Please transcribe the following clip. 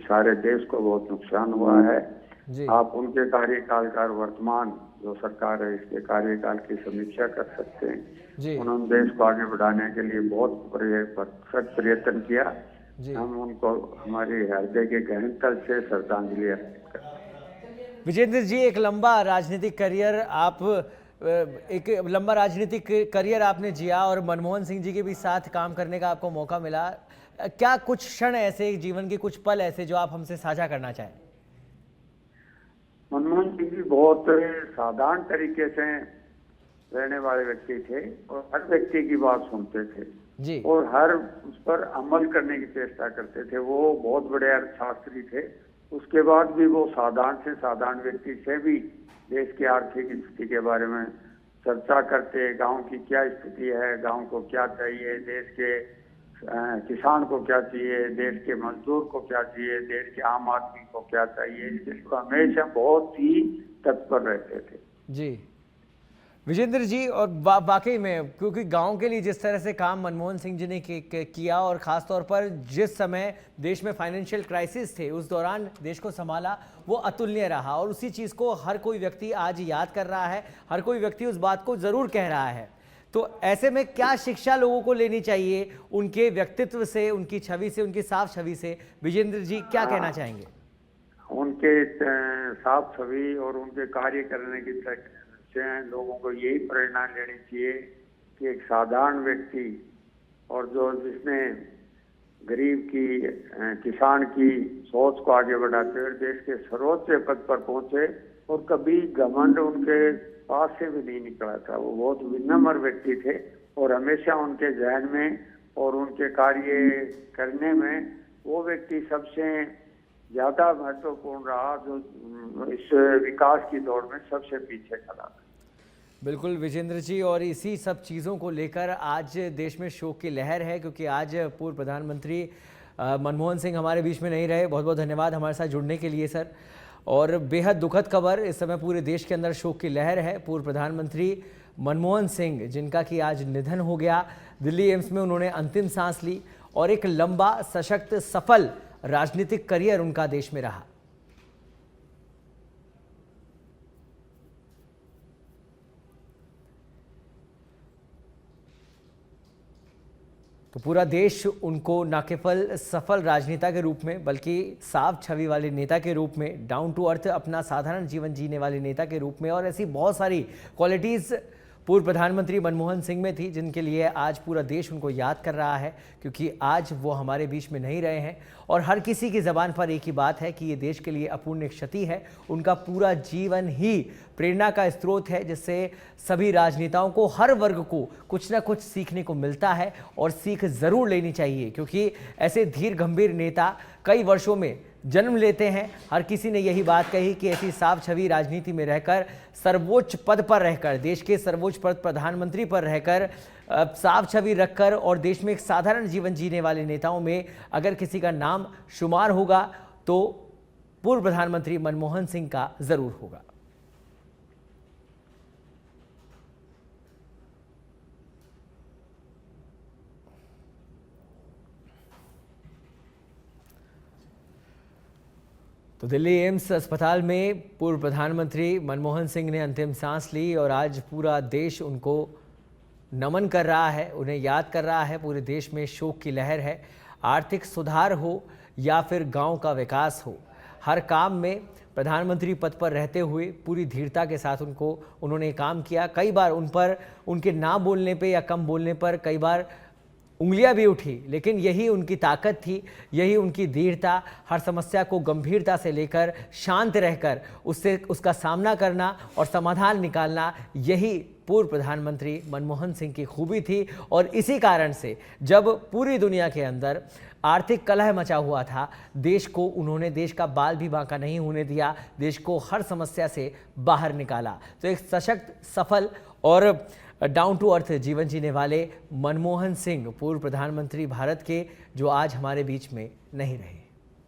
सारे देश को बहुत नुकसान हुआ है। जी आप उनके कार्यकाल का वर्तमान जो सरकार है इसके कार्यकाल की समीक्षा कर सकते हैं। जी उन्होंने देश को आगे बढ़ाने के लिए बहुत प्रयत्न किया। जी। हम उनको हमारी हृदय के गहन तल से श्रद्धांजलि अर्पित करते हैं। विजेंद्र जी, एक लंबा राजनीतिक करियर आपने जिया और मनमोहन सिंह जी के भी साथ काम करने का आपको मौका मिला। क्या कुछ क्षण ऐसे, जीवन के कुछ पल ऐसे जो आप हमसे साझा करना चाहें? मनमोहन सिंह जी बहुत साधारण तरीके से रहने वाले व्यक्ति थे और हर व्यक्ति की बात सुनते थे जी और हर उस पर अमल करने की चेष्टा करते थे। वो बहुत बड़े अर्थशास्त्री थे। उसके बाद भी वो साधारण से साधारण व्यक्ति से भी देश की आर्थिक स्थिति के बारे में चर्चा करते, गांव की क्या स्थिति है, गांव को क्या चाहिए, देश के किसान को क्या चाहिए, देश के मजदूर को क्या चाहिए, देश के आम आदमी को क्या चाहिए, इसके लिए हमेशा बहुत ही तत्पर रहते थे। जी विजेंद्र जी, और वाकई में क्योंकि गांव के लिए जिस तरह से काम मनमोहन सिंह जी ने किया और ख़ास तौर पर जिस समय देश में फाइनेंशियल क्राइसिस थे उस दौरान देश को संभाला, वो अतुलनीय रहा और उसी चीज़ को हर कोई व्यक्ति आज याद कर रहा है। हर कोई व्यक्ति उस बात को ज़रूर कह रहा है। तो ऐसे में क्या शिक्षा लोगों को लेनी चाहिए उनके व्यक्तित्व से, उनकी छवि से, उनकी साफ छवि से? विजेंद्र जी क्या कहना चाहेंगे? उनके साफ छवि और उनके कार्य करने की से लोगों को यही प्रेरणा लेनी चाहिए कि एक साधारण व्यक्ति और जो जिसने गरीब की, किसान की सोच को आगे बढ़ाते हुए देश के सर्वोच्च पद पर पहुंचे और कभी घमंड उनके पास से भी नहीं निकला था। वो बहुत विनम्र व्यक्ति थे और हमेशा उनके जहन में और उनके कार्य करने में वो व्यक्ति सबसे ज्यादा महत्वपूर्ण रहा जो इस विकास की दौड़ में सबसे पीछे खड़ा। बिल्कुल विजेंद्र जी, और इसी सब चीज़ों को लेकर आज देश में शोक की लहर है क्योंकि आज पूर्व प्रधानमंत्री मनमोहन सिंह हमारे बीच में नहीं रहे। बहुत बहुत धन्यवाद हमारे साथ जुड़ने के लिए सर। और बेहद दुखद खबर, इस समय पूरे देश के अंदर शोक की लहर है। पूर्व प्रधानमंत्री मनमोहन सिंह जिनका कि आज निधन हो गया, दिल्ली एम्स में उन्होंने अंतिम सांस ली और एक लंबा, सशक्त, सफल राजनीतिक करियर उनका देश में रहा। तो पूरा देश उनको न केवल सफल राजनेता के रूप में बल्कि साफ छवि वाले नेता के रूप में, डाउन टू अर्थ अपना साधारण जीवन जीने वाले नेता के रूप में, और ऐसी बहुत सारी क्वालिटीज़ पूर्व प्रधानमंत्री मनमोहन सिंह में थी जिनके लिए आज पूरा देश उनको याद कर रहा है क्योंकि आज वो हमारे बीच में नहीं रहे हैं। और हर किसी की ज़बान पर एक ही बात है कि ये देश के लिए अपूर्णीय क्षति है। उनका पूरा जीवन ही प्रेरणा का स्रोत है जिससे सभी राजनेताओं को, हर वर्ग को कुछ ना कुछ सीखने को मिलता है और सीख ज़रूर लेनी चाहिए क्योंकि ऐसे धीर गंभीर नेता कई वर्षों में जन्म लेते हैं। हर किसी ने यही बात कही कि ऐसी साफ छवि राजनीति में रहकर, सर्वोच्च पद पर रहकर, देश के सर्वोच्च पद प्रधानमंत्री पर रहकर, साफ छवि रखकर और देश में एक साधारण जीवन जीने वाले नेताओं में अगर किसी का नाम शुमार होगा तो पूर्व प्रधानमंत्री मनमोहन सिंह का जरूर होगा। तो दिल्ली एम्स अस्पताल में पूर्व प्रधानमंत्री मनमोहन सिंह ने अंतिम सांस ली और आज पूरा देश उनको नमन कर रहा है, उन्हें याद कर रहा है। पूरे देश में शोक की लहर है। आर्थिक सुधार हो या फिर गांव का विकास हो, हर काम में प्रधानमंत्री पद पर रहते हुए पूरी धीरता के साथ उन्होंने काम किया। कई बार उन पर, उनके ना बोलने पे या कम बोलने पर कई बार उंगलियां भी उठी, लेकिन यही उनकी ताकत थी, यही उनकी धीरता। हर समस्या को गंभीरता से लेकर, शांत रहकर उसका सामना करना और समाधान निकालना, यही पूर्व प्रधानमंत्री मनमोहन सिंह की खूबी थी। और इसी कारण से जब पूरी दुनिया के अंदर आर्थिक कलह मचा हुआ था, उन्होंने देश का बाल भी बांका नहीं होने दिया, देश को हर समस्या से बाहर निकाला। तो एक सशक्त, सफल और डाउन टू अर्थ जीवन जीने वाले मनमोहन सिंह, पूर्व प्रधानमंत्री भारत के, जो आज हमारे बीच में नहीं रहे।